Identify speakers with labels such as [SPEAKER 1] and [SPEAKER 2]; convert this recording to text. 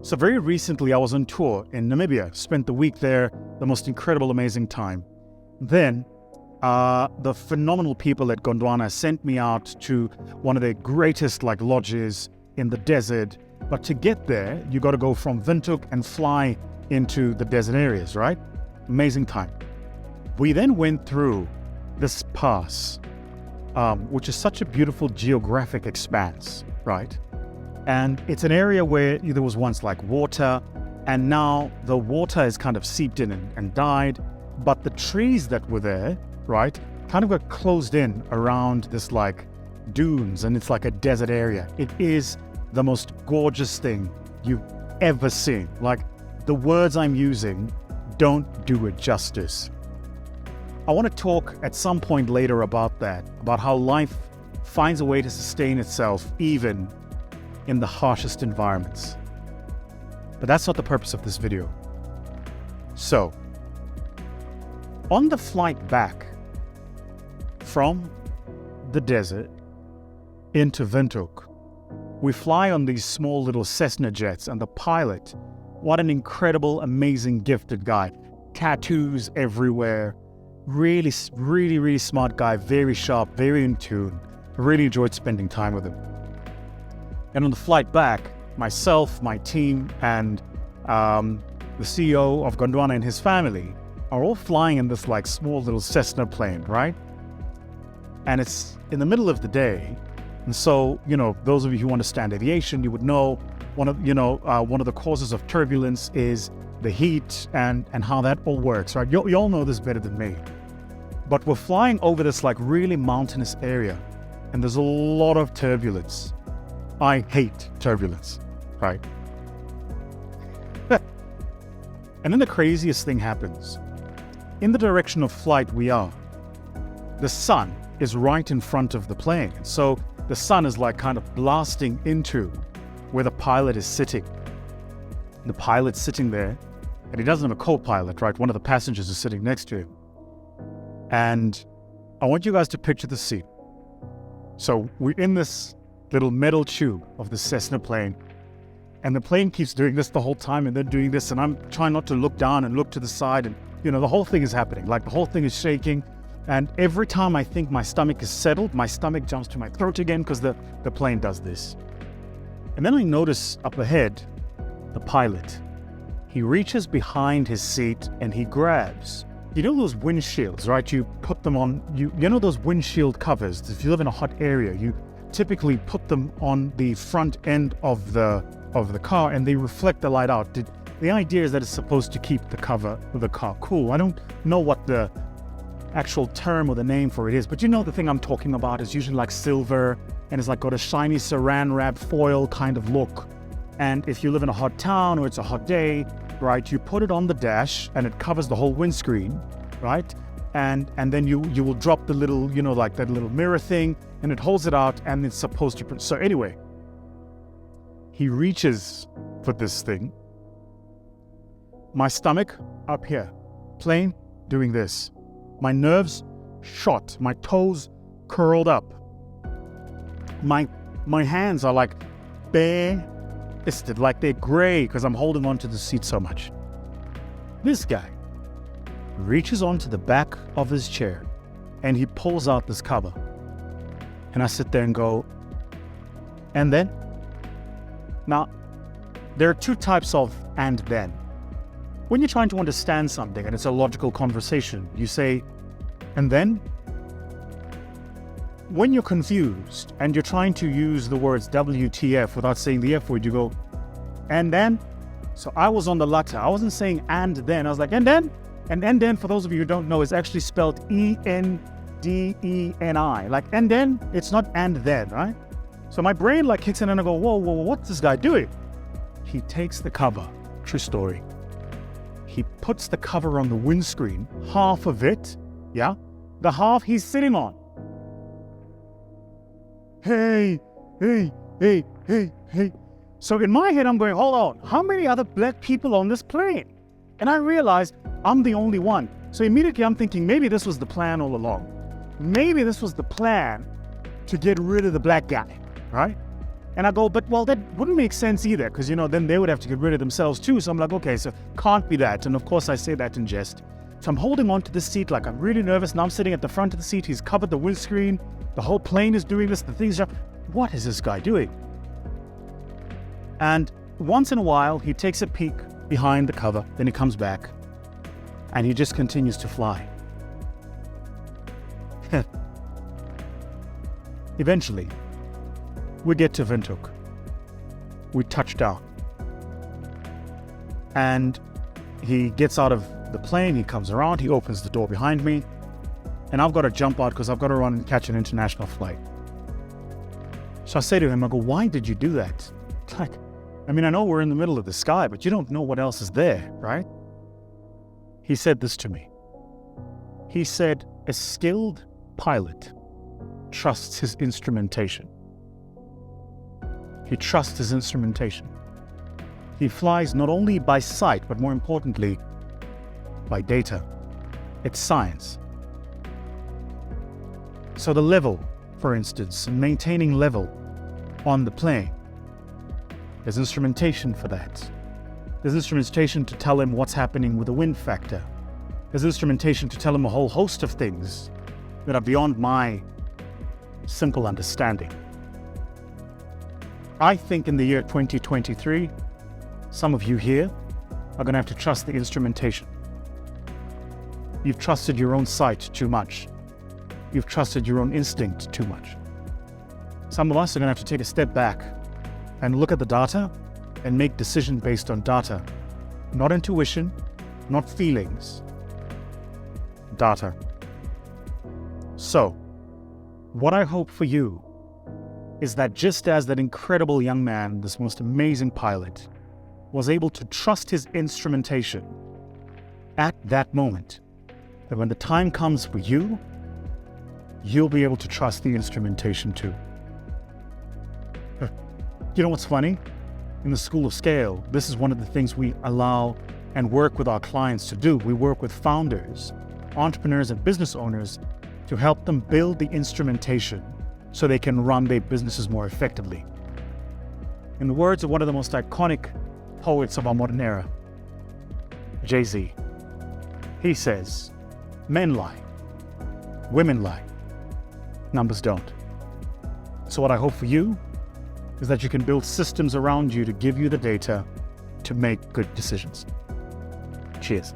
[SPEAKER 1] So very recently I was on tour in Namibia, spent the week there, the most incredible, amazing time. Then the phenomenal people at Gondwana sent me out to one of their greatest lodges in the desert. But to get there, you got to go from Windhoek and fly into the desert areas, right? Amazing time. We then went through this pass, which is such a beautiful geographic expanse, right? And it's an area where there was once water, and now the water has kind of seeped in and died. But the trees that were there, right, kind of got closed in around this dunes, and it's like a desert area. It is the most gorgeous thing you've ever seen. The words I'm using don't do it justice. I want to talk at some point later about that, about how life finds a way to sustain itself even in the harshest environments. But that's not the purpose of this video. So, on the flight back from the desert into Windhoek, we fly on these small little Cessna jets, and the pilot, what an incredible, amazing, gifted guy. Tattoos everywhere. Really, really, really smart guy, very sharp, very in tune. I really enjoyed spending time with him. And on the flight back, myself, my team, and the CEO of Gondwana and his family are all flying in this small little Cessna plane, right? And it's in the middle of the day. And so, those of you who understand aviation, you would know one of the causes of turbulence is the heat and how that all works, right? You all know this better than me. But we're flying over this really mountainous area, and there's a lot of turbulence. I hate turbulence, right? And then the craziest thing happens. In the direction of flight we are, the sun is right in front of the plane. So the sun is kind of blasting into where the pilot is sitting. The pilot's sitting there, and he doesn't have a co-pilot, right? One of the passengers is sitting next to him. And I want you guys to picture the scene. So we're in this little metal tube of the Cessna plane, and the plane keeps doing this the whole time, and they're doing this, and I'm trying not to look down and look to the side, and the whole thing is happening. The whole thing is shaking, and every time I think my stomach is settled, my stomach jumps to my throat again because the plane does this. And then I notice up ahead, the pilot. He reaches behind his seat and he grabs, those windshields, right? You put them on, you know those windshield covers. If you live in a hot area, you typically put them on the front end of the car, and they reflect the light out. The idea is that it's supposed to keep the cover of the car cool. I don't know what the actual term or the name for it is, but the thing I'm talking about is usually silver, and it's got a shiny saran wrap foil kind of look. And if you live in a hot town or it's a hot day, right, you put it on the dash and it covers the whole windscreen, right? And then you will drop the little, that little mirror thing, and it holds it out, and it's supposed to. So anyway, he reaches for this thing. My stomach up here, plane doing this. My nerves shot, my toes curled up. My hands are bare-fisted, they're gray because I'm holding onto the seat so much. This guy reaches onto the back of his chair and he pulls out this cover. And I sit there and go, and then? Now, there are two types of and then. When you're trying to understand something and it's a logical conversation, you say, and then? When you're confused and you're trying to use the words WTF without saying the F word, you go, and then? So I was on the latter. I wasn't saying and then. I was like, and then? And then, for those of you who don't know, is actually spelled E-N-D-E-N-I. And then, it's not and then, right? So my brain kicks in and I go, whoa, what's this guy doing? He takes the cover. True story. He puts the cover on the windscreen, half of it, yeah? The half he's sitting on. Hey. So in my head, I'm going, hold on, how many other black people on this plane? And I realized I'm the only one. So immediately I'm thinking, maybe this was the plan all along. Maybe this was the plan to get rid of the black guy, right? And I go, but well, that wouldn't make sense either, because, then they would have to get rid of themselves too. So I'm like, okay, so can't be that. And of course I say that in jest. So I'm holding on to the seat like I'm really nervous. Now I'm sitting at the front of the seat. He's covered the windscreen. The whole plane is doing this. The things are, what is this guy doing? And once in a while, he takes a peek behind the cover. Then he comes back and he just continues to fly. Eventually, we get to Windhoek. We touch down. And he gets out of the plane, he comes around, he opens the door behind me, and I've got to jump out because I've got to run and catch an international flight. So I say to him, I go, why did you do that? Like, I know we're in the middle of the sky, but you don't know what else is there, right? He said this to me. He said, a skilled pilot trusts his instrumentation. He trusts his instrumentation. He flies not only by sight, but more importantly, by data. It's science. So the level, for instance, maintaining level on the plane, there's instrumentation for that. There's instrumentation to tell him what's happening with the wind factor. There's instrumentation to tell him a whole host of things that are beyond my simple understanding. I think in the year 2023, some of you here are going to have to trust the instrumentation. You've trusted your own sight too much. You've trusted your own instinct too much. Some of us are going to have to take a step back and look at the data and make decisions based on data. Not intuition, not feelings. Data. So, what I hope for you is that just as that incredible young man, this most amazing pilot, was able to trust his instrumentation at that moment, that when the time comes for you, you'll be able to trust the instrumentation too. You know what's funny? In the School of Scale, this is one of the things we allow and work with our clients to do. We work with founders, entrepreneurs, and business owners to help them build the instrumentation so they can run their businesses more effectively. In the words of one of the most iconic poets of our modern era, Jay-Z, he says, men lie, women lie, numbers don't. So what I hope for you is that you can build systems around you to give you the data to make good decisions. Cheers.